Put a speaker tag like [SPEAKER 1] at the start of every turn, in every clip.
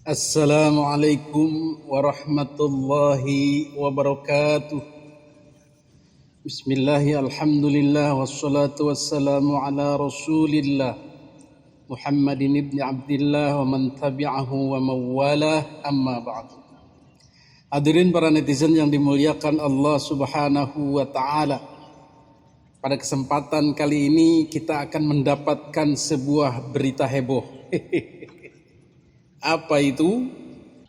[SPEAKER 1] Assalamualaikum warahmatullahi wabarakatuh. Bismillahi alhamdulillah wassalatu wassalamu ala rasulillah Muhammadin ibn Abdillah wa man tabi'ahu wa mawalah, amma ba'du. Hadirin para netizen yang dimuliakan Allah subhanahu wa ta'ala, pada kesempatan kali ini kita akan mendapatkan sebuah berita heboh. Apa itu?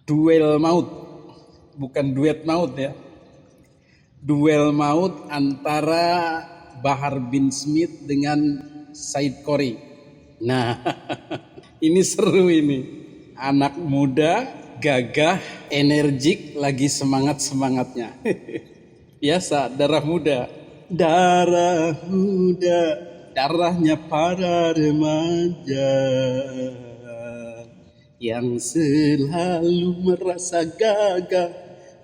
[SPEAKER 1] Duel maut. Bukan duet maut ya. Duel maut antara Bahar bin Smith dengan Said Qori. Nah, ini seru ini. Anak muda, gagah, energik, lagi semangat-semangatnya. Biasa, darah muda. Darah muda, darahnya para remaja yang selalu merasa gagah,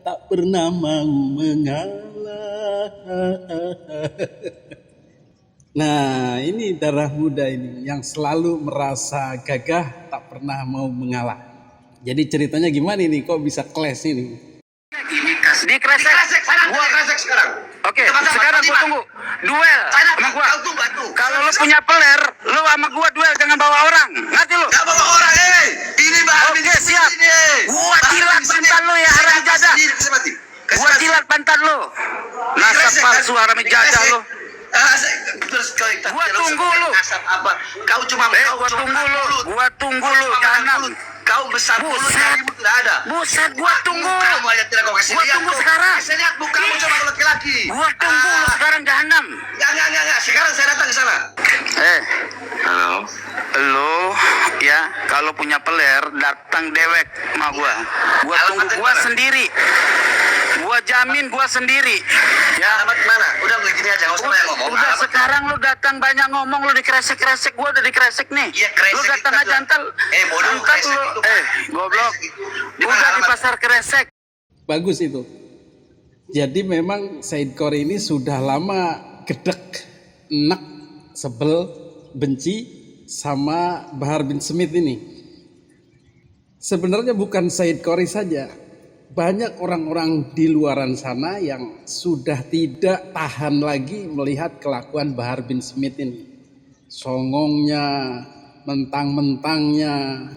[SPEAKER 1] tak pernah mau mengalah. Nah, ini darah muda ini yang selalu merasa gagah, tak pernah mau mengalah. Jadi ceritanya gimana ini? Kok bisa clash ini?
[SPEAKER 2] Di kresek.
[SPEAKER 3] Gua kresek sekarang.
[SPEAKER 2] Oke, sekarang gua tunggu. Duel sama gua. Kalau lu punya peler, lu sama gua duel, jangan bawa orang. Ngerti lu?
[SPEAKER 3] Gak bawa orang, ini Bahar bin
[SPEAKER 2] Oke,
[SPEAKER 3] Smith
[SPEAKER 2] siap.
[SPEAKER 3] ini.
[SPEAKER 2] Gua jilat pantat lu ya, haram jadah. Gua jilat pantat lu. Nasab palsu haram jadah lu. Gua tunggu lu.
[SPEAKER 3] Kau cuma
[SPEAKER 2] Gua tunggu lu. Jangan.
[SPEAKER 3] Kau besar mulut, jarimu tidak ada.
[SPEAKER 2] Buset, gua tunggu.
[SPEAKER 3] Kamu aja tidak kau kasih
[SPEAKER 2] Gua
[SPEAKER 3] lihat.
[SPEAKER 2] tunggu sekarang.
[SPEAKER 3] Kasih lihat mukamu cuma laki-laki.
[SPEAKER 2] Gua tunggu lu sekarang, jahanam.
[SPEAKER 3] Enggak. Sekarang saya datang ke sana. Halo.
[SPEAKER 2] Lu ya, kalau punya peler datang dewek sama gua. Gua tunggu, gua sendiri. Gua jamin gua sendiri. Ya.
[SPEAKER 3] Alamat mana? Udah begini aja, enggak usah banyak ngomong.
[SPEAKER 2] Udah
[SPEAKER 3] Alamat.
[SPEAKER 2] sekarang lu datang banyak ngomong, lu dikresek-kresek, gua udah dikresek nih.
[SPEAKER 3] Iya, kresek
[SPEAKER 2] lu datang
[SPEAKER 3] itu
[SPEAKER 2] aja antar.
[SPEAKER 3] bodoh,
[SPEAKER 2] Angkat
[SPEAKER 3] kresek
[SPEAKER 2] lu.
[SPEAKER 3] itu.
[SPEAKER 2] Goblok.
[SPEAKER 3] Kresek itu. Di mana
[SPEAKER 2] Udah di
[SPEAKER 3] alamat?
[SPEAKER 2] pasar kresek.
[SPEAKER 1] Bagus itu. Jadi memang Said Qori ini sudah lama gedek, enak, sebel, benci sama Bahar bin Smith ini. Sebenarnya bukan Said Qori saja, banyak orang-orang di luaran sana yang sudah tidak tahan lagi melihat kelakuan Bahar bin Smith ini. Songongnya, mentang-mentangnya,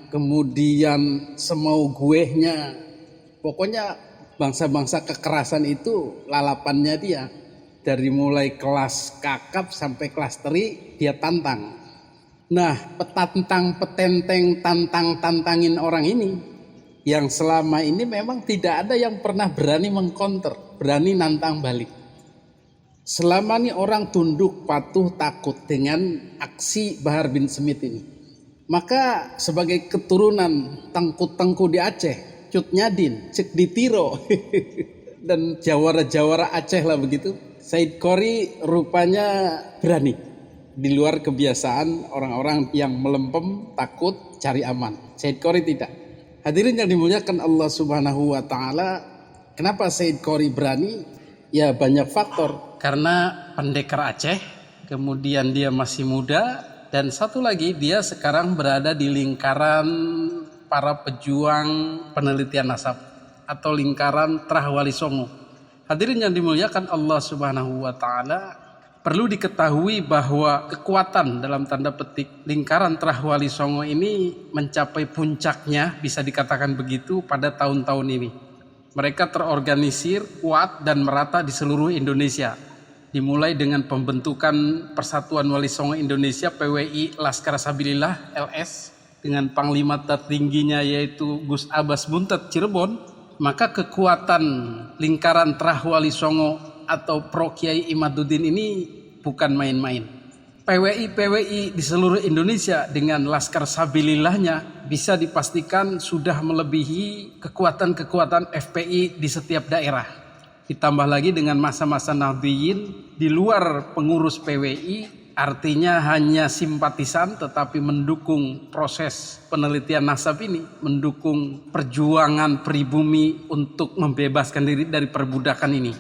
[SPEAKER 1] kemudian semau guehnya. Pokoknya bangsa-bangsa kekerasan itu lalapannya dia. Dari mulai kelas kakap sampai kelas teri dia tantang. Nah, petenteng tantangin orang ini yang selama ini memang tidak ada yang pernah berani mengkonter, berani nantang balik. Selama ini orang tunduk, patuh, takut dengan aksi Bahar bin Smith ini. Maka sebagai keturunan tengku-tengku di Aceh, Cut Nyadin, Cek Ditiro, dan jawara-jawara Aceh lah begitu, Said Qori rupanya berani. Di luar kebiasaan orang-orang yang melempem, takut, cari aman. Said Qori tidak. Hadirin yang dimuliakan Allah subhanahu wa ta'ala, kenapa Said Qori berani? Ya banyak faktor. Karena pendekar Aceh, kemudian dia masih muda, dan satu lagi dia sekarang berada di lingkaran para pejuang penelitian nasab atau lingkaran Trah Wali Songo. Hadirin yang dimuliakan Allah subhanahu wa ta'ala, perlu diketahui bahwa kekuatan dalam tanda petik lingkaran Trah Wali Songo ini mencapai puncaknya, bisa dikatakan begitu, pada tahun-tahun ini. Mereka terorganisir, kuat dan merata di seluruh Indonesia. Dimulai dengan pembentukan Persatuan Wali Songo Indonesia PWI Laskar Sabilillah LS dengan panglima tertingginya yaitu Gus Abbas Buntet Cirebon. Maka kekuatan lingkaran Trah Wali Songo atau Pro Kiai Imaduddin ini bukan main-main. PWI di seluruh Indonesia dengan Laskar Sabilillahnya bisa dipastikan sudah melebihi kekuatan-kekuatan FPI di setiap daerah. Ditambah lagi dengan masa-masa Nahdliyin di luar pengurus PWI, artinya hanya simpatisan tetapi mendukung proses penelitian nasab ini, mendukung perjuangan pribumi untuk membebaskan diri dari perbudakan ini.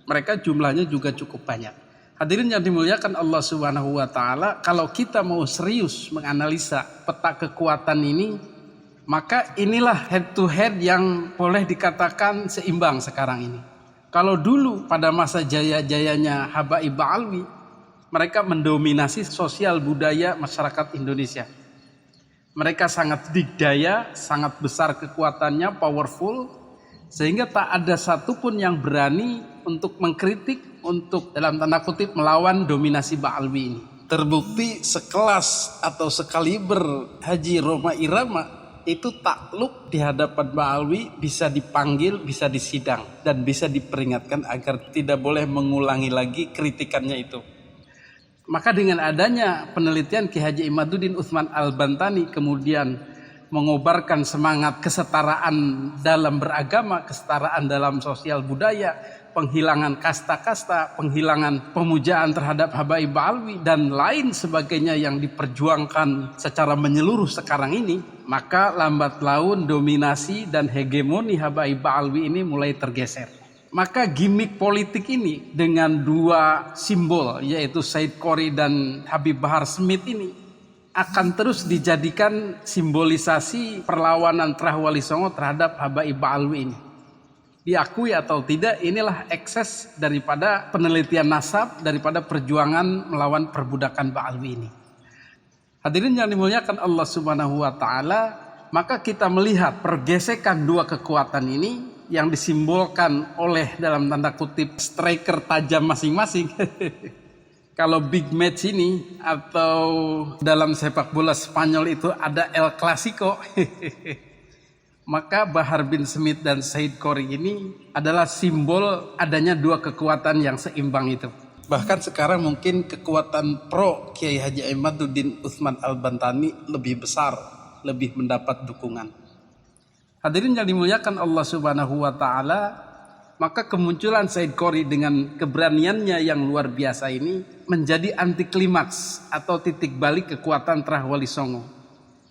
[SPEAKER 1] Mereka jumlahnya juga cukup banyak. Hadirin yang dimuliakan Allah Subhanahu wa taala, kalau kita mau serius menganalisa peta kekuatan ini, Maka inilah head to head yang boleh dikatakan seimbang sekarang ini. Kalau dulu pada masa jaya-jayanya Habaib Ba'alwi, mereka mendominasi sosial budaya masyarakat Indonesia. Mereka sangat dikdaya, sangat besar kekuatannya, powerful, sehingga tak ada satupun yang berani untuk mengkritik, untuk dalam tanda kutip melawan dominasi Ba'alwi ini. Terbukti sekelas atau sekaliber Haji Roma Irama itu takluk di hadapan Ba'alwi, bisa dipanggil, bisa disidang, dan bisa diperingatkan agar tidak boleh mengulangi lagi kritikannya itu. Maka dengan adanya penelitian Ki Haji Imaduddin Utsman Al-Bantani kemudian mengobarkan semangat kesetaraan dalam beragama, kesetaraan dalam sosial budaya, penghilangan kasta-kasta, penghilangan pemujaan terhadap Habaib Ba'alwi dan lain sebagainya yang diperjuangkan secara menyeluruh sekarang ini, maka lambat laun dominasi dan hegemoni Habaib Ba'alwi ini mulai tergeser. Maka gimmick politik ini dengan dua simbol yaitu Said Qori dan Habib Bahar Smith ini akan terus dijadikan simbolisasi perlawanan Trah Wali Songo terhadap Habaib Ba'alwi ini. Diakui atau tidak, inilah ekses daripada penelitian nasab, daripada perjuangan melawan perbudakan Ba'alwi ini. Hadirin yang dimuliakan Allah Subhanahu wa Ta'ala, maka kita melihat pergesekan dua kekuatan ini yang disimbolkan oleh dalam tanda kutip striker tajam masing-masing. Kalau big match ini atau dalam sepak bola Spanyol itu ada El Clasico. Maka Bahar bin Smith dan Said Qori ini adalah simbol adanya dua kekuatan yang seimbang itu. Bahkan sekarang mungkin kekuatan pro Kiai Haji Imaduddin Utsman Al-Bantani lebih besar, lebih mendapat dukungan. Hadirin yang dimuliakan Allah Subhanahu wa Ta'ala, maka kemunculan Said Qori dengan keberaniannya yang luar biasa ini menjadi anti klimaks atau titik balik kekuatan Trah Wali Songo.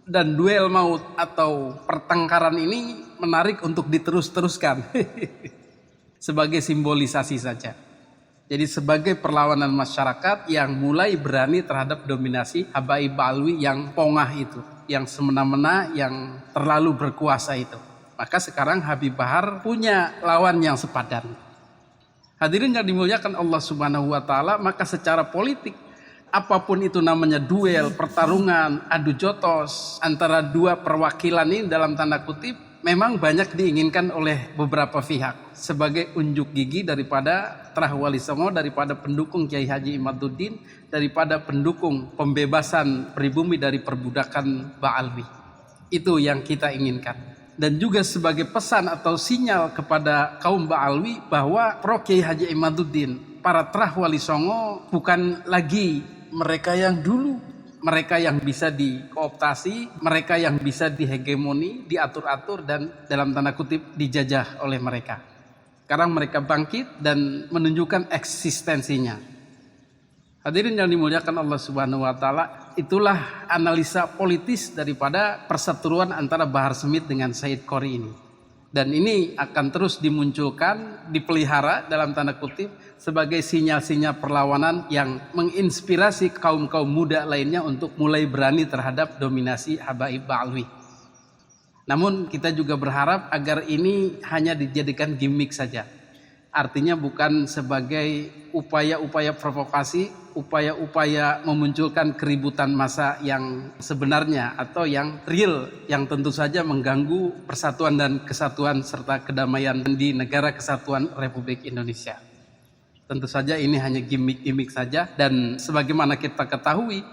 [SPEAKER 1] Dan duel maut atau pertengkaran ini menarik untuk diterus-teruskan sebagai simbolisasi saja. Jadi sebagai perlawanan masyarakat yang mulai berani terhadap dominasi Habaib Ba'alwi yang pongah itu, yang semena-mena, yang terlalu berkuasa itu. Maka sekarang Habib Bahar punya lawan yang sepadan. Hadirin yang dimuliakan Allah Subhanahu wa Ta'ala, maka secara politik apapun itu namanya duel, pertarungan, adu jotos antara dua perwakilan ini dalam tanda kutip memang banyak diinginkan oleh beberapa pihak sebagai unjuk gigi daripada Trah Wali Songo, daripada pendukung Kiai Haji Imaduddin, daripada pendukung pembebasan pribumi dari perbudakan Ba'alwi. Itu yang kita inginkan. Dan juga sebagai pesan atau sinyal kepada kaum Ba'alwi bahwa pro Kiai Haji Imaduddin, para Trah Wali Songo bukan lagi mereka yang dulu, mereka yang bisa dikooptasi, mereka yang bisa dihegemoni, diatur-atur dan dalam tanda kutip dijajah oleh mereka. Sekarang mereka bangkit dan menunjukkan eksistensinya. Hadirin yang dimuliakan Allah Subhanahu wa Ta'ala, itulah analisa politis daripada perseteruan antara Bahar Smith dengan Said Qori ini. Dan ini akan terus dimunculkan, dipelihara dalam tanda kutip sebagai sinyal-sinyal perlawanan yang menginspirasi kaum-kaum muda lainnya untuk mulai berani terhadap dominasi Habaib Ba'alwi. Namun kita juga berharap agar ini hanya dijadikan gimmick saja. Artinya bukan sebagai upaya-upaya provokasi, upaya-upaya memunculkan keributan massa yang sebenarnya atau yang real, yang tentu saja mengganggu persatuan dan kesatuan serta kedamaian di negara kesatuan Republik Indonesia. Tentu saja ini hanya gimmick-gimmick saja, dan sebagaimana kita ketahui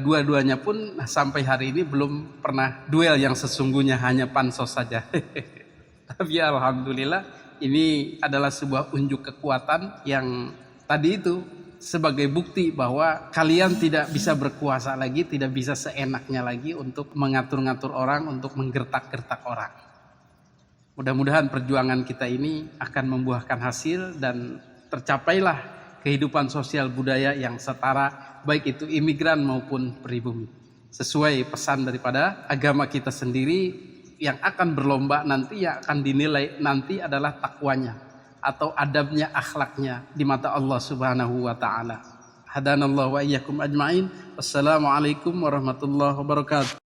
[SPEAKER 1] dua-duanya pun sampai hari ini belum pernah duel yang sesungguhnya, hanya pansos saja. Tapi alhamdulillah ini adalah sebuah unjuk kekuatan yang tadi itu sebagai bukti bahwa kalian tidak bisa berkuasa lagi, tidak bisa seenaknya lagi untuk mengatur-ngatur orang, untuk menggertak-gertak orang. Mudah-mudahan perjuangan kita ini akan membuahkan hasil dan tercapailah kehidupan sosial budaya yang setara, baik itu imigran maupun pribumi. Sesuai pesan daripada agama kita sendiri, yang akan berlomba nanti, yang akan dinilai nanti adalah takwanya atau adabnya, akhlaknya di mata Allah Subhanahu wa Ta'ala. Hadanallahu wa iyyakum ajma'in. Wassalamualaikum warahmatullahi wabarakatuh.